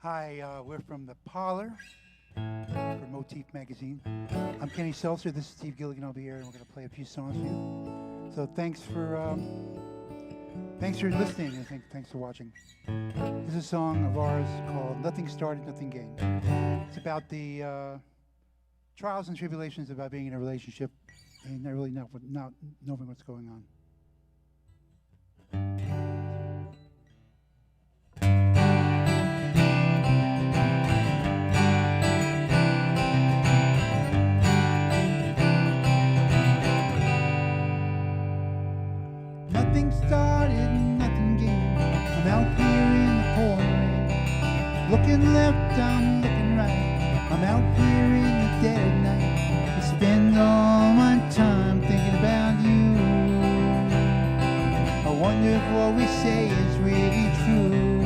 Hi, we're from the Parlor for Motif magazine. I'm Kenny Selcer. This is Steve Gilligan over here, and we're going to play a few songs for you. So thanks for listening, and thanks for watching. This is a song of ours called "Nothing Started, Nothing Gained." It's about the trials and tribulations about being in a relationship and not really not knowing what's going on. Nothing started, nothing gained. I'm out here in the pouring rain. Looking left, I'm looking right. I'm out here in the dead of night. I spend all my time thinking about you. I wonder if what we say is really true.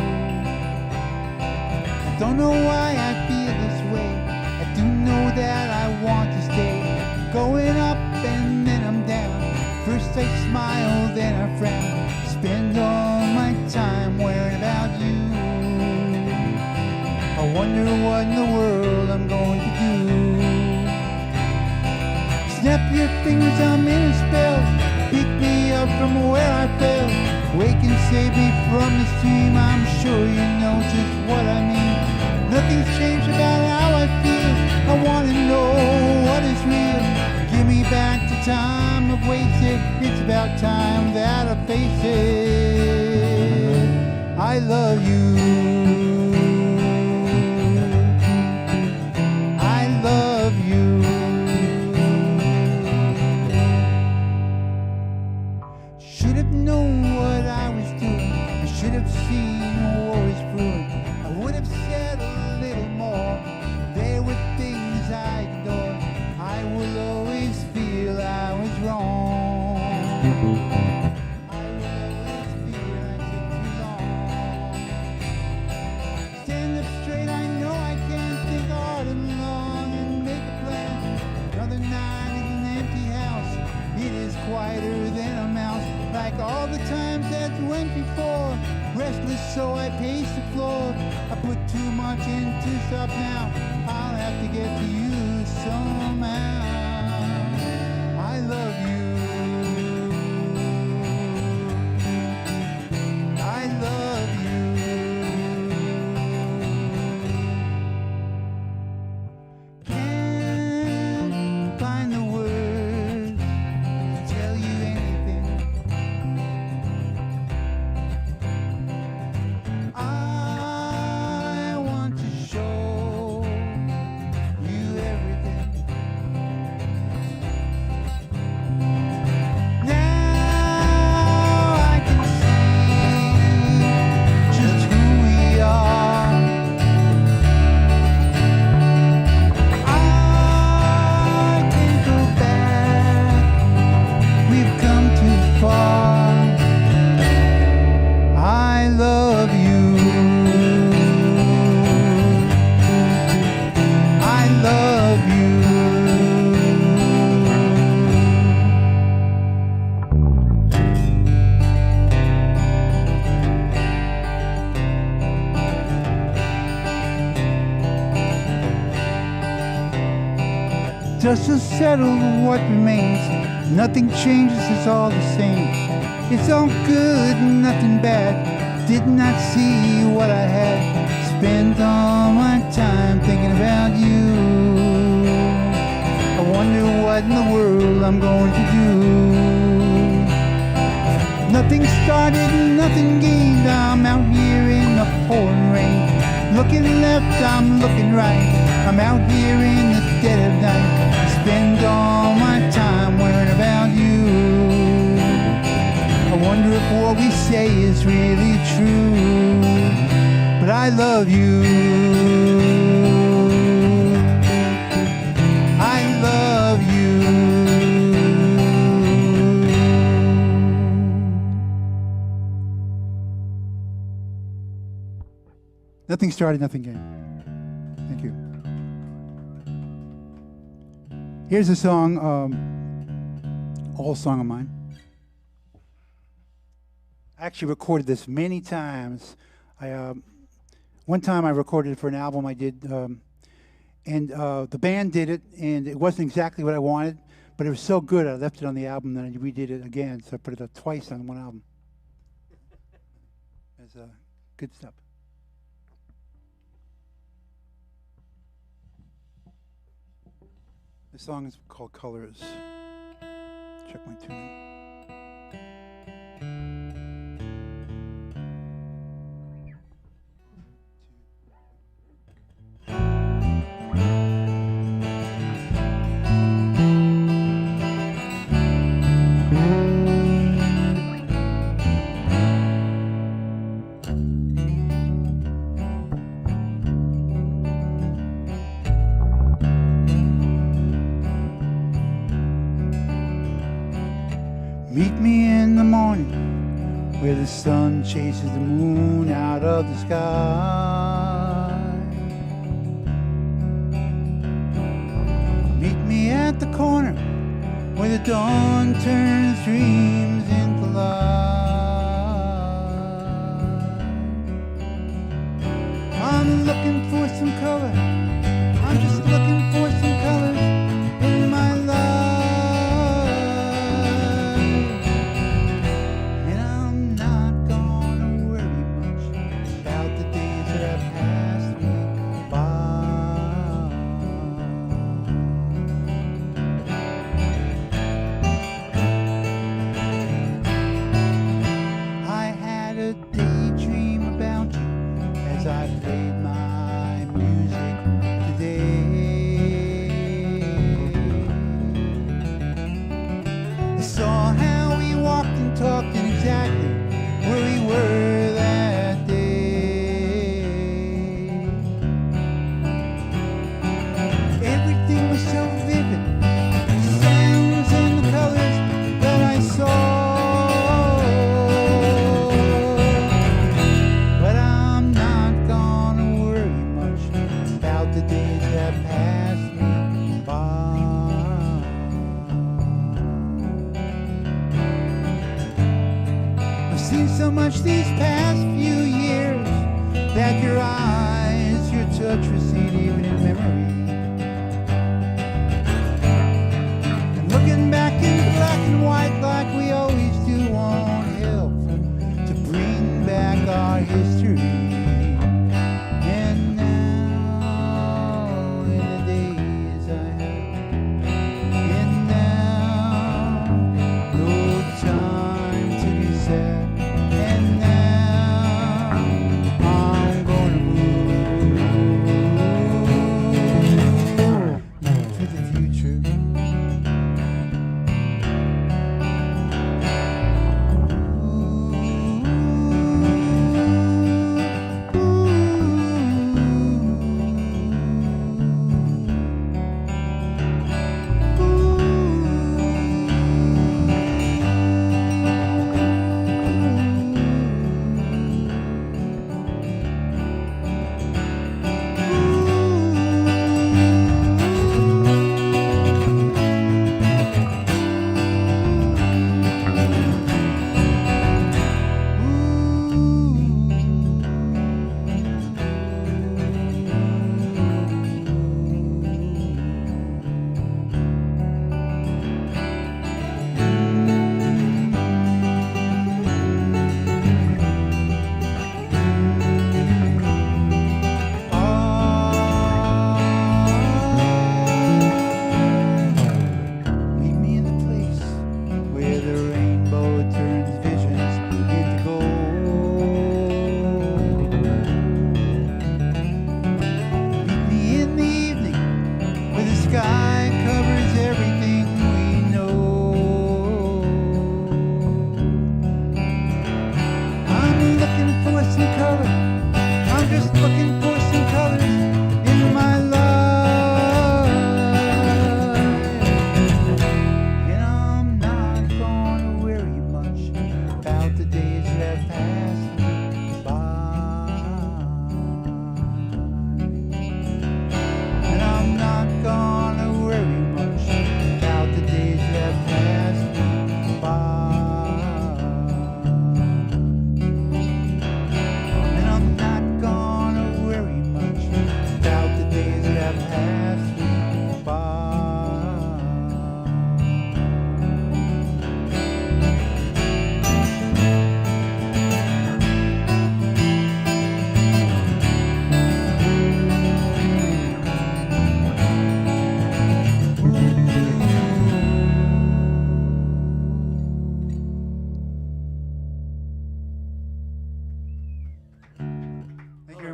I don't know why I feel this way. I do know that I want to stay. Going up and then I'm down. First I smile, then I frown. Spend all my time worrying about you. I wonder what in the world I'm going to do. Snap your fingers, I'm in a spell. Pick me up from where I fell. Wake and save me from the stream. I'm sure you know just what I mean. Nothing's changed about how I feel. I want to know what is real. Give me back the time I've wasted. It's about time that I face it. I love you. I love you. Should have known what I was doing. I should have seen what was brewing. I would have said a little more. There were things I ignored. I will always feel I was wrong. I will always feel I took too long. Stand up straight, I know I can't think hard and long and make a plan. Another night in an empty house. It is quieter than a mouse. Like all the times that went before. Restless, so I pace the floor. I put too much into stuff now. I'll have to get to you somehow. I love you. I love you. Can't find the words to tell you anything. I want to show you everything. Now I can see just who we are. I can't go back. We've come too far. I love you. I love you. Just to settle what remains. Nothing changes, it's all the same. It's all good, nothing bad. Did not see what I had. Spent all my time thinking about you. I wonder what in the world I'm going to do. Nothing started, nothing gained. I'm out here in the pouring rain. Looking left, I'm looking right. I'm out here in the dead of night. Spend all my time worrying about you. I wonder if what we say is really true. But I love you. I love you. Nothing started, nothing gained. Thank you. Here's a song, old song of mine. I actually recorded this many times. I one time I recorded it for an album I did, and the band did it, and it wasn't exactly what I wanted, but it was so good I left it on the album, and then I redid it again, so I put it up twice on one album. It's good stuff. The song is called Colors. Check my tuning. Meet me in the morning where the sun chases the moon out of the sky. Meet me at the corner where the dawn turns dreams into light. I'm looking for some color. I'm just looking for some colors in my life. These past few years that your eyes, your touch recede even in memory. And looking back into black and white like we always do won't help to bring back our history. And now, in the days I have, and now, no time to be sad.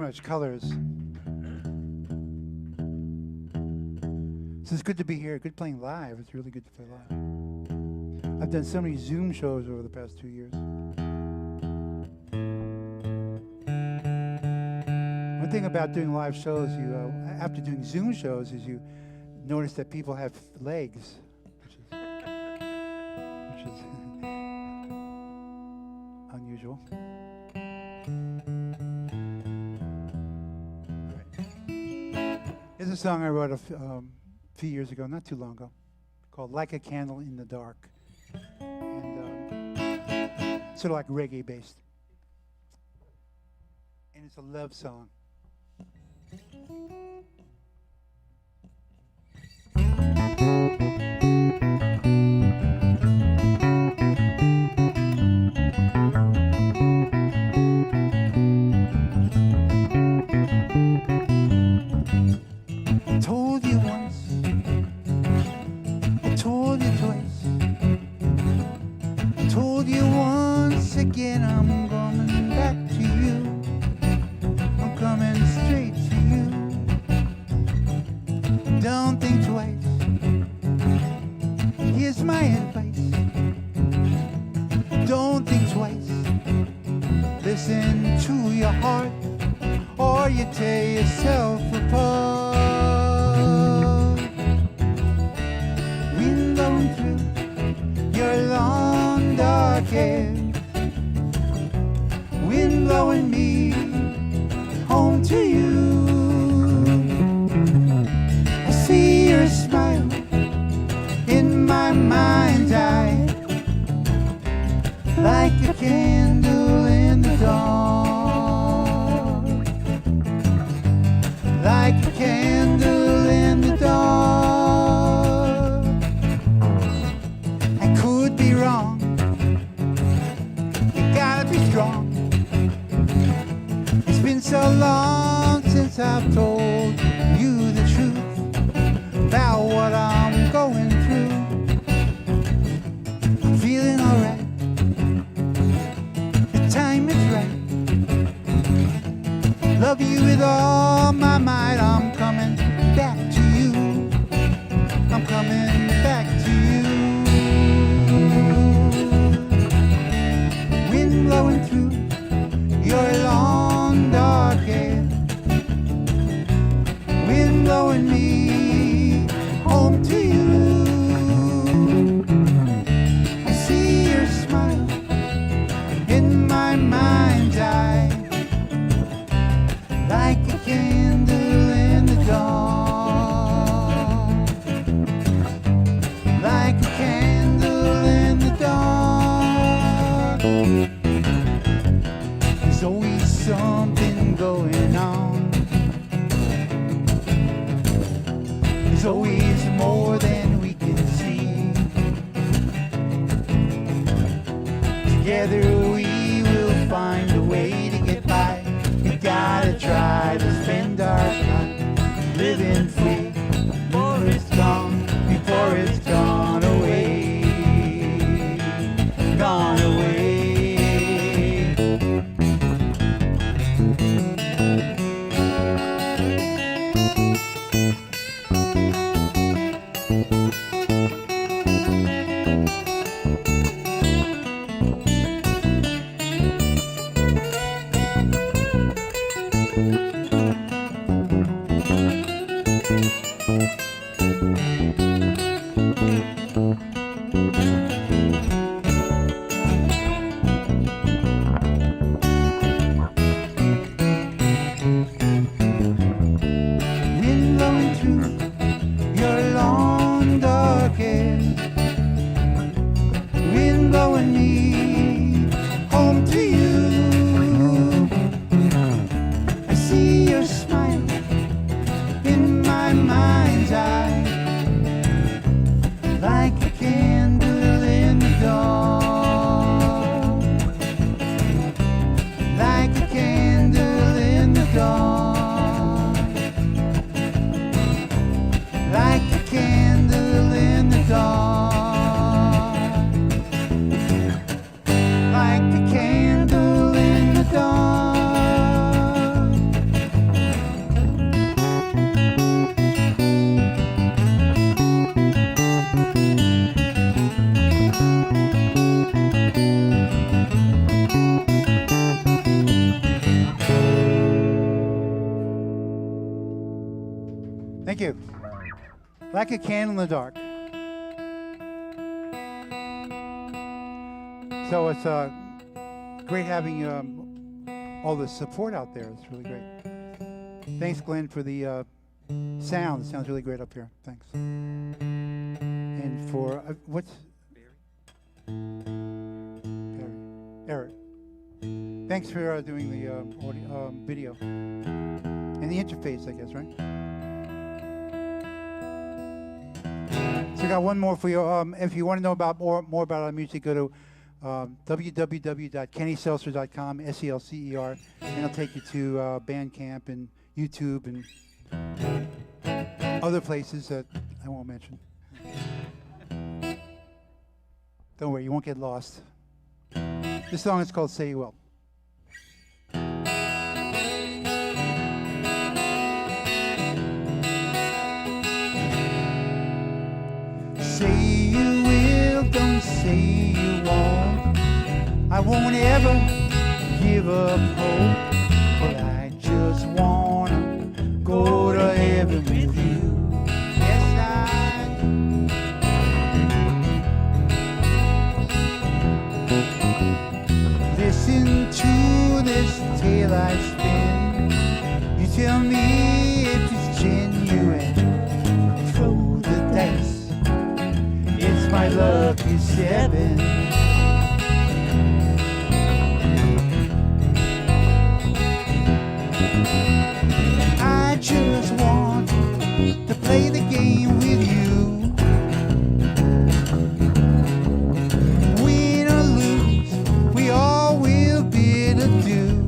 much colors. So it's good to be here. Good playing live. It's really good to play live. I've done so many Zoom shows over the past 2 years. One thing about doing live shows, after doing Zoom shows, is you notice that people have legs, which is unusual. Here's a song I wrote a few years ago, not too long ago, called "Like a Candle in the Dark," and sort of like reggae based, and it's a love song. I told you once, I told you twice, I told you once again, I'm coming back to you. I'm coming straight to you. Don't think twice. Here's my advice. Don't think twice. Listen to your heart, or you tear yourself apart. Wind blowing through your long dark hair. Wind blowing me home to you. I see your smile in my mind's eye, like a candle in the dark, like a candle in the dark. I could be wrong, you gotta be strong. It's been so long since I've told you the truth about what I'm going through. I'm feeling alright, the time is right. Love you with all my might. I'm coming back to you. I'm coming back to you. Wind blowing through your long dark hair. Wind blowing me home to you. I see your smile in my mind's eye, like a candle in the dark, like a candle in the dark. There's always something going on. There's always more than we can see. Together we will find a way to get by. We gotta try to spend our time living free before it's gone, before it's gone away, gone away. Thank you. Like a candle in the dark. So it's great having all the support out there. It's really great. Thanks, Glenn, for the sound. It sounds really great up here. Thanks. And for what's Eric. Thanks for doing the audio, video and the interface, I guess, right? So I got one more for you. If you want to know about more about our music, go to www.kennyselcer.com, SELCER, and it'll take you to Bandcamp and YouTube and other places that I won't mention. Don't worry, you won't get lost. This song is called Say You Will. Say you will, don't say you won't. I won't ever give up hope, but I just wanna go to heaven with you. Yes, I do. Listen to this tale I spin. You tell me if it's genuine. Throw the dice. It's my lucky seven. I just want to play the game with you. Win or lose, we all will be to do.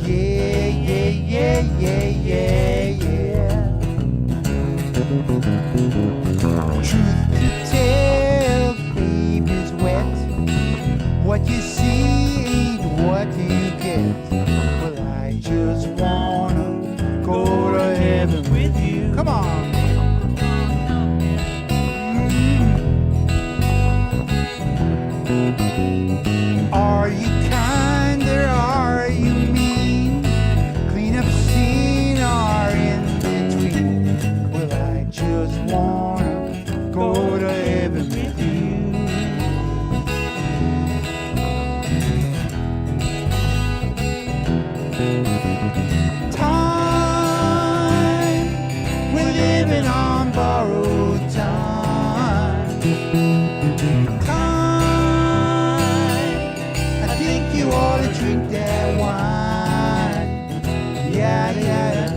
Yeah, yeah, yeah, yeah, yeah, yeah. Truth to tell, baby's wet. What you see ain't what you get. Well, I just wanna go to heaven with you. Come on. Are you kind or are you mean? Clean up scene or in between? Well, I just wanna go to heaven with you. Time, we're living on borrowed time. Time, I think you ought to drink that wine. Yeah, yeah, yeah.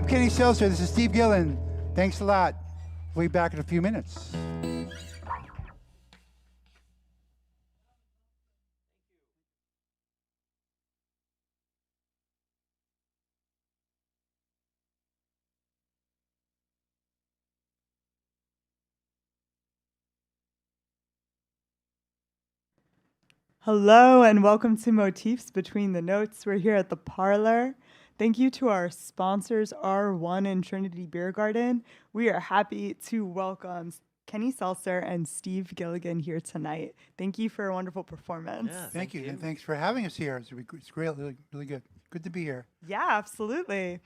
I'm Kenny Selcer. This is Steve Gilligan. Thanks a lot. We'll be back in a few minutes. Hello and welcome to Motifs Between the Notes. We're here at the Parlor. Thank you to our sponsors, R1 and Trinity Beer Garden. We are happy to welcome Kenny Selcer and Steve Gilligan here tonight. Thank you for a wonderful performance. Yeah, Thank you. And thanks for having us here. It's great, really good. Good to be here. Yeah, absolutely.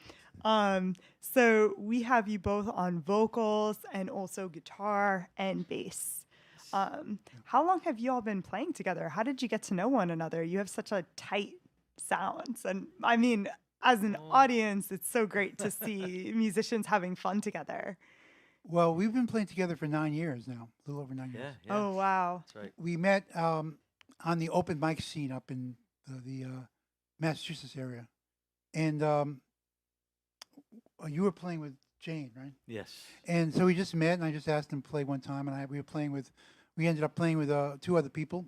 So we have you both on vocals and also guitar and bass. How long have you all been playing together? How did you get to know one another? You have such a tight sound. And I mean, as an audience, it's so great to see musicians having fun together. Well, we've been playing together for 9 years now, a little over 9 years. Yeah. Oh, wow. That's right. We met on the open mic scene up in the Massachusetts area. And you were playing with Jane, right? Yes. And so we just met, and I just asked him to play one time, and we ended up playing with 2 other people,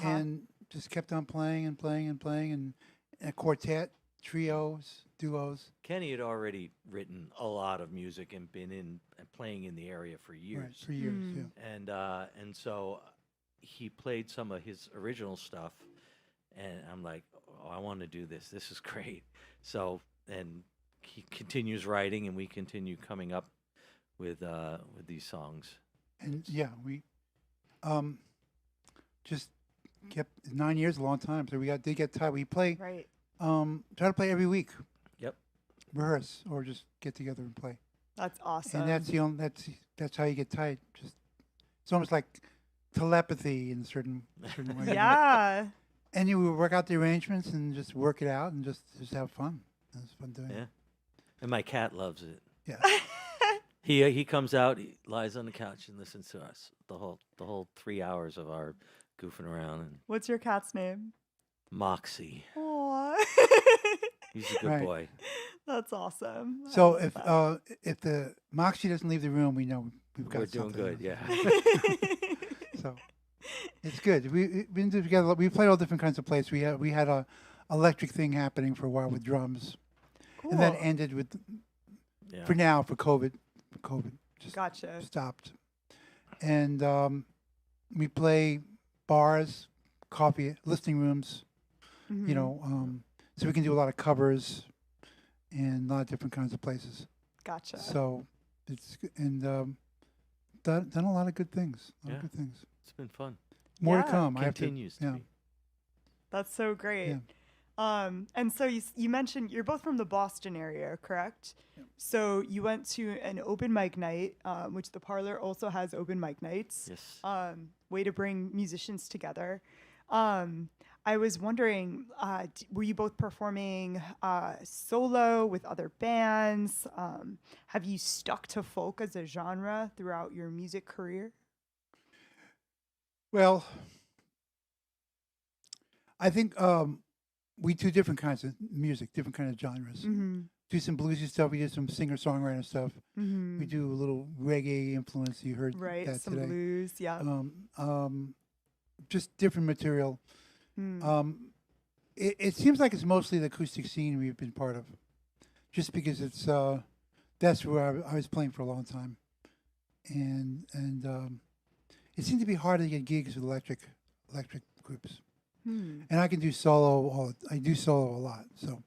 and just kept on playing and playing and playing, and a quartet, trios, duos. Kenny had already written a lot of music and been in and playing in the area for years. Right, for years, yeah. And so he played some of his original stuff, and I'm like, oh, I want to do this. This is great. So and he continues writing, and we continue coming up with these songs. And yeah, we just kept 9 years, a long time. So did get tired. We play, Right. try to play every week. Yep. Rehearse or just get together and play. That's awesome. And that's how you get tight. Just it's almost like telepathy in a certain way. Yeah. And you would work out the arrangements and just work it out and just have fun. It's fun doing Yeah. it. And my cat loves it. Yeah. He comes out, he lies on the couch and listens to us the whole 3 hours of our goofing around. And What's your cat's name? Moxie, Aw. he's a good Right. boy. That's awesome. I So love that. if the Moxie doesn't leave the room, we know we've got We're doing something. good, yeah. So it's good. We've been together. We played all different kinds of places. We had a electric thing happening for a while with drums, Cool. and that ended with Yeah. for now for COVID. COVID just Gotcha. stopped, and we play bars, coffee, listening rooms. Mhm. You know, so we can do a lot of covers and a lot of different kinds of places. Gotcha. So it's and done a lot of good things. A lot Yeah. of good things. It's been fun. More Yeah. to come. I have to. Continues to Yeah. be. That's so great. Yeah. And so you mentioned you're both from the Boston area, correct? Yep. So you went to an open mic night, which the Parlor also has open mic nights. Yes. Way to bring musicians together. I was wondering, were you both performing solo with other bands? Have you stuck to folk as a genre throughout your music career? Well, I think we do different kinds of music, different kind of genres. Mm-hmm. Do some bluesy stuff. We do some singer-songwriter stuff. Mm-hmm. We do a little reggae influence. You heard Right, that some today. blues, yeah. Just different material. Mm. It seems like it's mostly the acoustic scene we've been part of, just because it's that's where I was playing for a long time, and it seemed to be hard to get gigs with electric groups. Hmm. And I can do solo. I do solo a lot. So,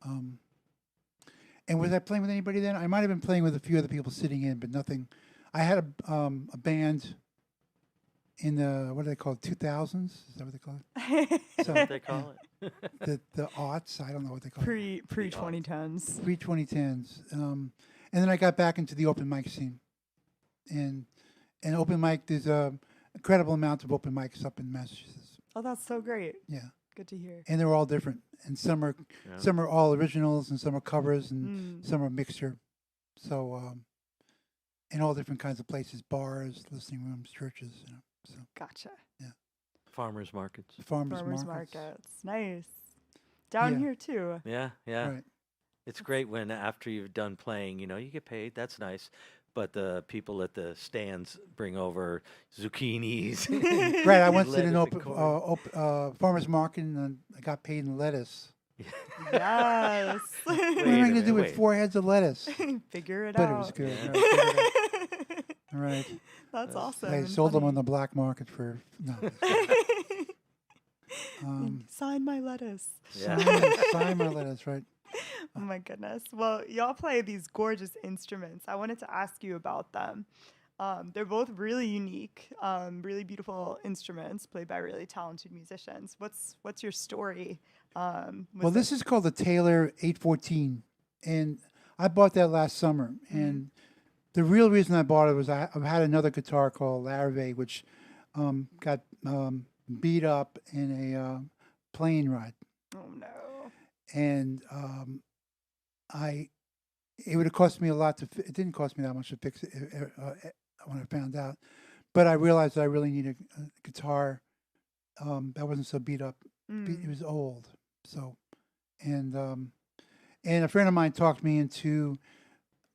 and was I playing with anybody then? I might have been playing with a few other people sitting in, but nothing. I had a band in the what do they call it? 2000s? Is that what they call it? So What they call it? the aughts. I don't know what they call it. Pre 2010s. Pre 2010s. And then I got back into the open mic scene, and open mic. There's a incredible amount of open mics up in Massachusetts. Oh, that's so great. Yeah. Good to hear. And they're all different, and some are all originals, and some are covers, and some are mixture. So, in all different kinds of places, bars, listening rooms, churches. You know. So Gotcha. Farmers markets. farmers Farmers markets. markets. Nice. Down Yeah. here too. Yeah, yeah. Right. It's great when after you've done playing, you get paid. That's nice. But the people at the stands bring over zucchinis Right. I and once did an lettuce and corn. farmer's market, and I got paid in lettuce. Yes. What am I Wait a going to minute, do with wait. 4 heads of lettuce? Figure it But out. it was good. Yeah. Right, figured it out. All right. That's awesome. I and sold them on funny. the black market for no. Sign my lettuce. Yeah. Sign my lettuce, right? Oh my goodness. Well, y'all play these gorgeous instruments. I wanted to ask you about them. They're both really unique, really beautiful instruments played by really talented musicians. What's your story? Well, this is called the Taylor 814, and I bought that last summer. And the real reason I bought it was I've had another guitar called Larrivee, which got beat up in a plane ride, Oh no. and it would have cost me a lot it didn't cost me that much to fix it when I found out, but I realized that I really needed a guitar that wasn't so beat up. It was old, so and a friend of mine talked me into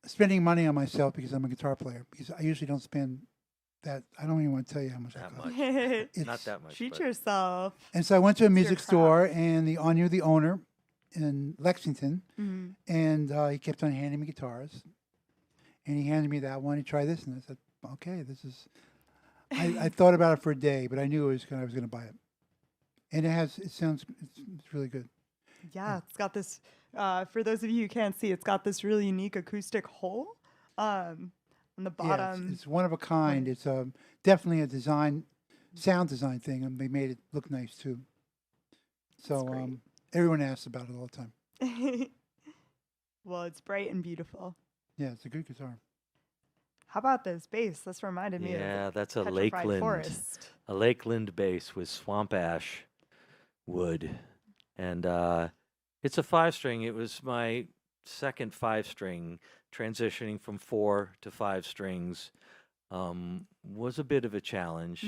spending money on myself because I'm a guitar player. Because I usually don't spend that. I don't even want to tell you how much That I cost. much. It's, Not that much. Treat but yourself. And so I went to a It's your music store, craft. and I knew the owner in Lexington, Mhm. and he kept on handing me guitars, and he handed me that one. He tried this, and I said, "Okay, this is." I thought about it for a day, but I knew I was going to buy it, and it's really good. Yeah, it's got this. For those of you who can't see, it's got this really unique acoustic hole on the Yeah, bottom. it's one of a kind. It's definitely a sound design thing, and they made it look nice too. So great. everyone asks about it all the time. Well, it's bright and beautiful. Yeah, it's a good guitar. How about this bass? This reminded me of Yeah, that's a Petrified Lakeland, Forest. a Lakeland bass with swamp ash wood, and it's a 5-string. It was my second 5-string. Transitioning from 4 to 5 strings was a bit of a challenge,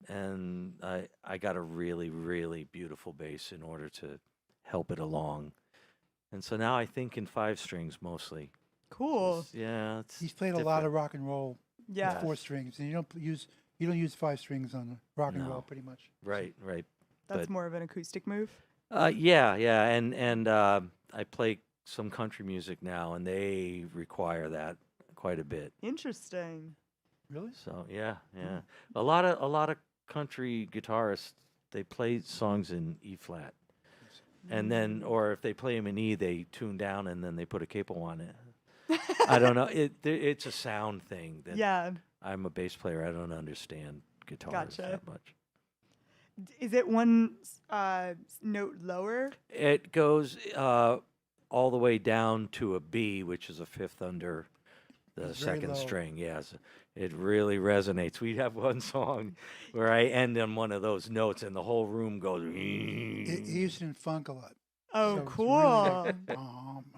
and I got a really, really beautiful bass in order to help it along. And so now I think in 5 strings mostly. Cool. Yeah, it's He's played a lot different. of rock and roll Yeah. with 4 strings, and you don't use 5 strings on rock and roll No. pretty much. Right. That's but- more of an acoustic move. Yeah, and I play some country music now, and they require that quite a bit. Interesting. Really? So yeah. A lot of country guitarists, they play songs in E flat, and then or if they play them in E, they tune down and then they put a capo on it. I don't know. It's a sound thing that Yeah. I'm a bass player. I don't understand guitars Gotcha. that much. Is it one note lower? It goes all the way down to a B, which is a fifth under the It's very second low. string. Yes, it really resonates. We have one song where I end on one of those notes, and the whole room goes. He used it in funk a lot. Oh, So it's cool. really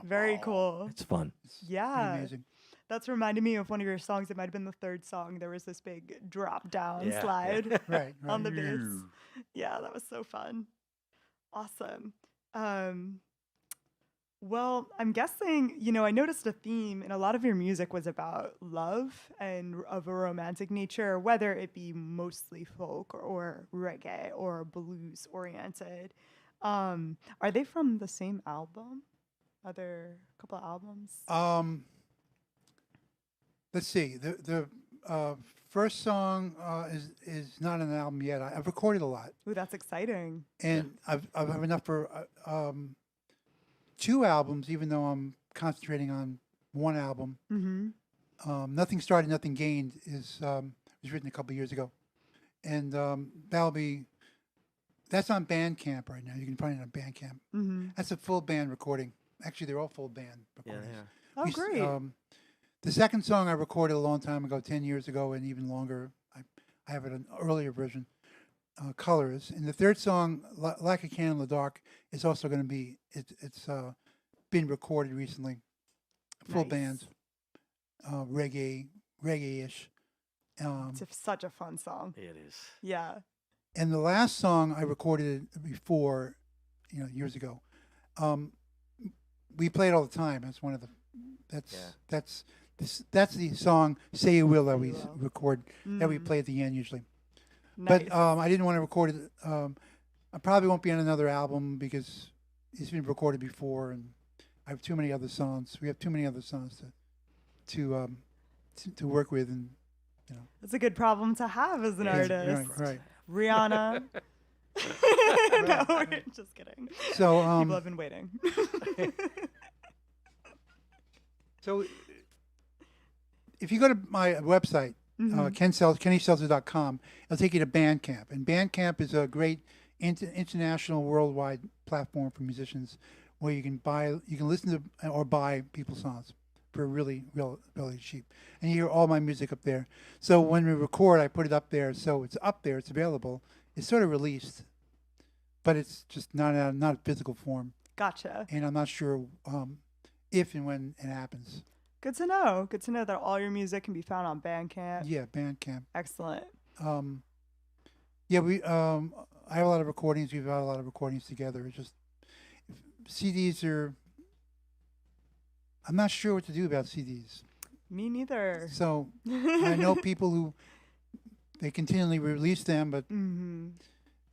Very cool. It's fun. It's pretty Yeah. amazing. That's reminded me of one of your songs. It might have been the third song. There was this big drop down Yeah. slide Right. on the bass. Yeah, that was so fun. Awesome. Well, I'm guessing, I noticed a theme in a lot of your music was about love and of a romantic nature, whether it be mostly folk or reggae or blues oriented. Are they from the same album? Are there a couple of albums? Let's see. The first song is not on an album yet. I've recorded a lot, Ooh, that's exciting. and I've have enough for 2 albums, even though I'm concentrating on 1 album. Mm-hmm. Nothing Started, Nothing Gained was written a couple of years ago, and that's on Bandcamp right now. You can find it on Bandcamp. Mm-hmm. That's a full band recording. Actually, they're all full band Yeah, recordings. yeah. Oh, We s- great. The second song I recorded a long time ago, 10 years ago, and even longer. I have an earlier version, Colors. And the third song, Like a Candle in the Dark, is also going to be, it's been recorded recently. Full Nice. band, reggae-ish. It's such a fun song. It is. Yeah. And the last song I recorded before, years ago, we play it all the time. That's one of the. Yeah. That's the song "Say You Will" that Say we You Will. record that we Mm. play at the end usually. Nice. But I didn't want to record it. I probably won't be on another album because it's been recorded before, and I have too many other songs. We have too many other songs to work with, and you know. It's a good problem to have as an Yeah, it's a artist. Right. Rihanna. No, we're just kidding. So People have been waiting. so if you go to my website, KennySelcer.com, it'll take you to Bandcamp, and Bandcamp is a great international, worldwide platform for musicians where you can listen to or buy people's songs for really cheap, and you hear all my music up there. So when we record, I put it up there, so it's up there, it's available. It's sort of released, but it's just not a physical form, Gotcha. and I'm not sure if and when it happens. Good to know. Good to know that all your music can be found on Bandcamp. Yeah, Bandcamp. Excellent. Yeah, I have a lot of recordings. We've had a lot of recordings together. It's just CDs are. I'm not sure what to do about CDs. Me neither. So I know people who they continually release them, but Hmm.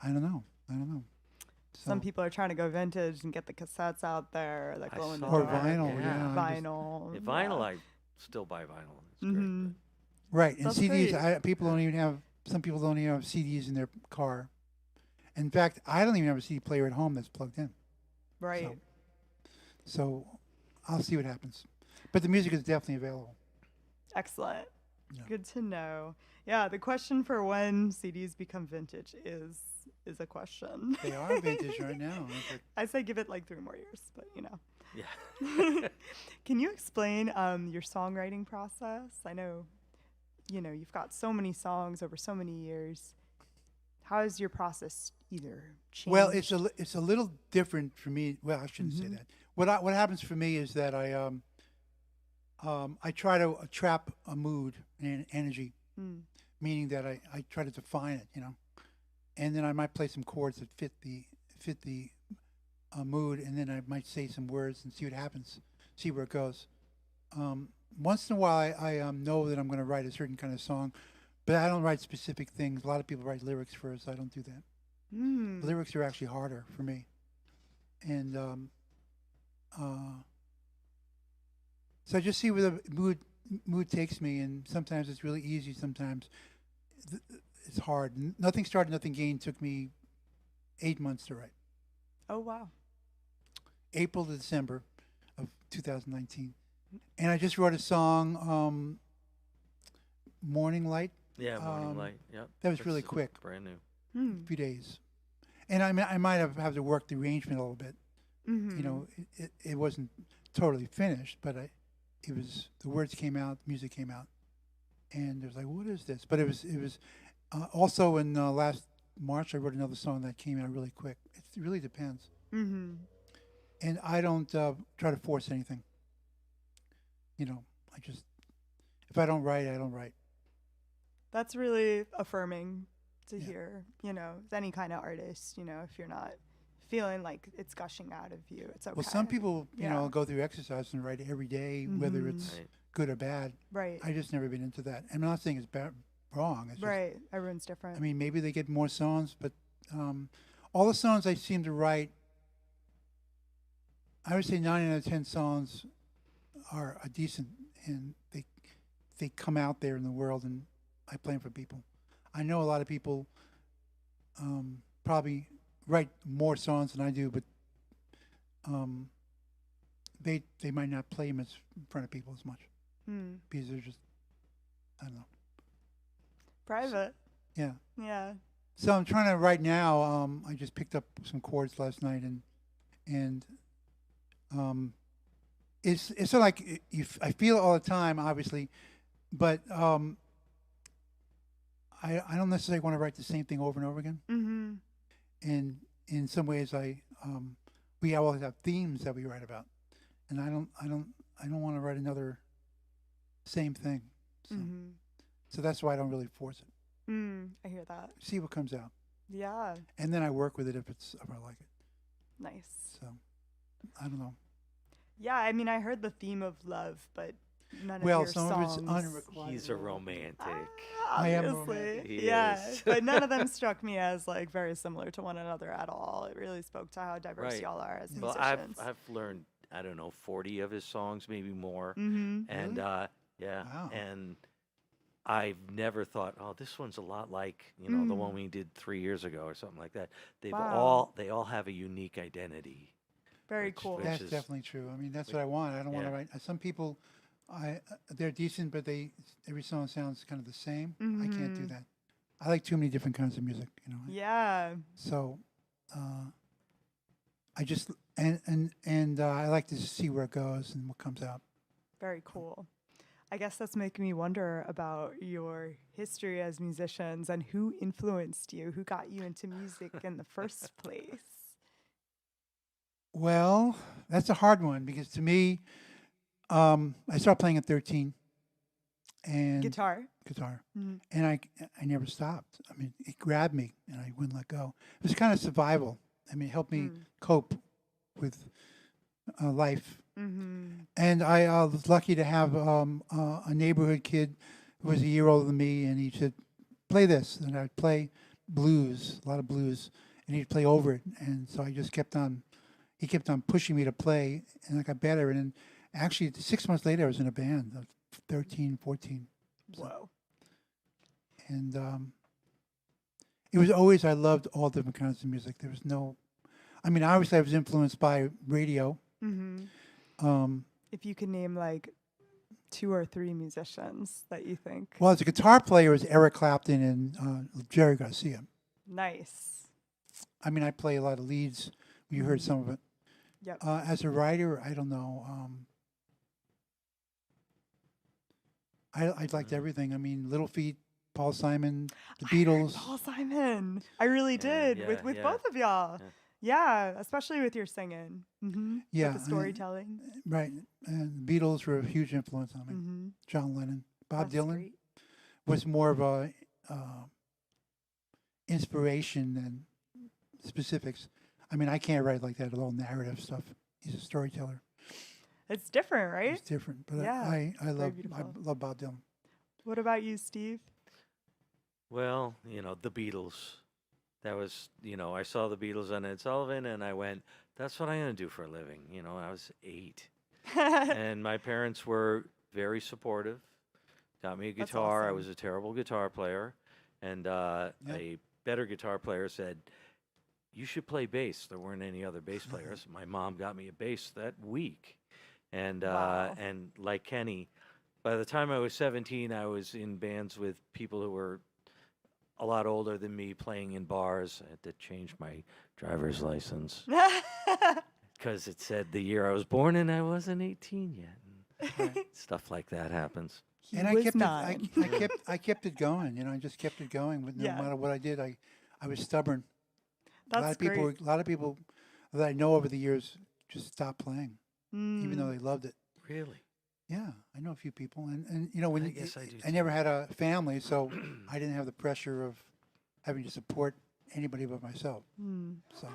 I don't know. So, Some people are trying to go vintage and get the cassettes out there, like I glow in the saw or dark. that, vinyl, yeah. Vinyl. Yeah, vinyl, I still buy vinyl. It's Hmm. great. right, and That's CDs. great. People don't even have. Some people don't even have CDs in their car. In fact, I don't even have a CD player at home that's plugged in. Right. So I'll see what happens. But the music is definitely available. Excellent. Yeah. Good to know. Yeah, the question for when CDs become vintage is a question. They are vintage right now. It's like- I say give it like 3 more years, but you know. Yeah. Can you explain your songwriting process? I know, you've got so many songs over so many years. How has your process either changed? Well, it's a little different for me. Well, I shouldn't say that. What happens for me is that I try to trap a mood and energy, meaning that I try to define it, and then I might play some chords that fit the mood, and then I might say some words and see what happens, see where it goes. Once in a while, I know that I'm going to write a certain kind of song, but I don't write specific things. A lot of people write lyrics first. I don't do that. Lyrics are actually harder for me, and so I just see where the mood takes me, and sometimes it's really easy. Sometimes it's hard. Nothing Started, Nothing Gained took me 8 months to write. Oh, wow. April to December of 2019, and I just wrote a song, "Morning Light." Yeah, Morning Light. Yep. That was really quick. Brand new. A few days, and I might have to work the arrangement a little bit. It wasn't totally finished, but it was, the words came out, music came out, and it was like, what is this? But it was also in last March I wrote another song that came out really quick. It really depends, and I don't try to force anything. I just, if I don't write, I don't write. That's really affirming to Yeah. hear, as any kind of artist, if you're not feeling like it's gushing out of you, it's okay. Well, some people, Yeah. go through exercise and write every day, whether it's Right. good or bad. Right. I just never been into that. I'm not saying it's wrong. It's just, Right. Everyone's different. I mean, maybe they get more songs, but all the songs I seem to write, I would say 9 out of 10 songs are decent, and they come out there in the world, and I play them for people. I know a lot of people probably write more songs than I do, but they might not play them in front of people as much because they're just, I don't know. Private. Yeah. Yeah. So I'm trying to write now. I just picked up some chords last night, and it's sort of like I feel it all the time, obviously, but I don't necessarily want to write the same thing over and over again. Mm-hmm. And in some ways, we always have themes that we write about, and I don't want to write another same thing. So, so that's why I don't really force it. I hear that. See what comes out, Yeah. and then I work with it if I like it. Nice. So I don't know. Yeah, I mean, I heard the theme of love, but none Well, of your some songs. of it's unrequited. He's a romantic. I am Obviously, romantic. He yeah, is. but none of them struck me as like very similar to one another at all. It really spoke to how diverse Right. y'all are as Well, musicians. I've learned, I don't know, 40 of his songs, maybe more. Mm-hmm. And Really? yeah, Wow. and I've never thought, oh, this one's a lot like, the one we did 3 years ago or something like that. Wow. They all have a unique identity. Very which- cool. which That's is- definitely true. I mean, that's what I want. I don't want to yeah. write. Some people, they're decent, but every song sounds kind of the same. I can't do Mhm. that. I like too many different kinds of music. Yeah. So, I just I like to see where it goes and what comes out. Very cool. I guess that's making me wonder about your history as musicians and who influenced you, who got you into music in the first place. Well, that's a hard one because to me, I started playing at 13 and Guitar. and I never stopped. I mean, it grabbed me and I wouldn't let go. It was kind of survival. I mean, it helped me cope with life. Mm-hmm. And I was lucky to have a neighborhood kid who was a year older than me, and he said, "Play this," and I'd play blues, a lot of blues, and he'd play over it. And so I just kept on. He kept on pushing me to play, and I got better. And then actually, 6 months later, I was in a band of 13, 14. Whoa. And it was always, I loved all different kinds of music. There was no, I mean, obviously I was influenced by radio. Mm-hmm. If you could name like 2 or 3 musicians that you think. Well, as a guitar player, it was Eric Clapton and Jerry Garcia. Nice. I mean, I play a lot of leads. You heard some of it. Yep. As a writer, I don't know. I liked everything. I mean, Little Feat, Paul Simon, the Beatles. Paul Simon. I really Yeah, did with yeah. both of y'all. Yeah. Yeah, especially with your singing. Mm-hmm. Yeah, With the storytelling. Right. And the Beatles were a huge influence on me. Mm-hmm. John Lennon. Bob That's Dylan great. was more of a inspiration than specifics. I mean, I can't write like that, all narrative stuff. He's a storyteller. It's different, right? It's different. But Yeah, I love beautiful. Bob Dylan. What about you, Steve? Well, the Beatles. That was, I saw the Beatles on Ed Sullivan, and I went, that's what I'm going to do for a living. I was 8. And my parents were very supportive. Got me a That's guitar. I awesome. was a terrible guitar player. And a better guitar player said, you should play bass. There weren't any other bass players. My mom got me a bass that week. And Wow. and like Kenny, by the time I was 17, I was in bands with people who were a lot older than me, playing in bars. I had to change my driver's license because it said the year I was born and I wasn't 18 yet. And stuff like that happens. He And I was kept 9. I kept it going. I just kept it going. But no Yeah. matter what I did, I was stubborn. That's great. A lot of people that I know over the years just stopped playing, even though Mm. they loved it. Really? Yeah, I know a few people, and when I guess I do I never had a family, so I didn't have the pressure of having to support anybody but myself. Mm. So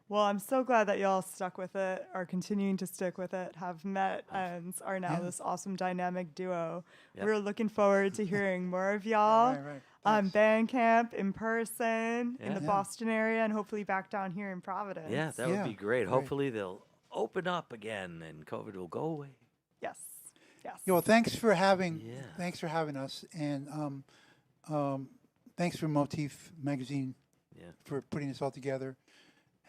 Well, I'm so glad that y'all stuck with it, are continuing to stick with it, have met, and are now Yeah. this awesome dynamic duo. Yep. We're looking forward to hearing more of y'all right. on Thanks. Bandcamp in person in Yeah. the Yeah. Boston area, and hopefully back down here in Providence. Yeah, that Yeah, would be great. great. Hopefully they'll open up again and COVID will go away. Yes. Yes. Yeah, well, thanks for having us, and thanks for Motif magazine Yeah. for putting this all together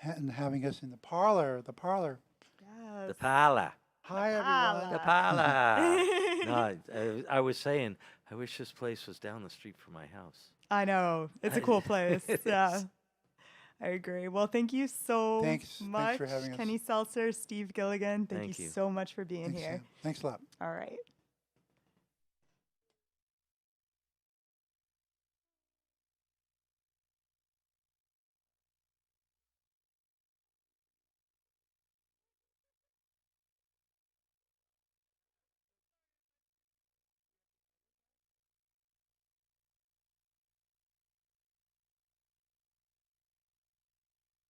and having us in the parlor. The parlor. Yes. The Parlor. Hi, everyone. The Parlor. No, I was saying, I wish this place was down the street from my house. I know. It's a cool place. It Yeah. is. I agree. Well, thank you so Thanks much, for having us. Kenny Selcer, Steve Gilligan. Thank Thank you you. so much for being Thanks, here. Sam. Thanks a lot. All right.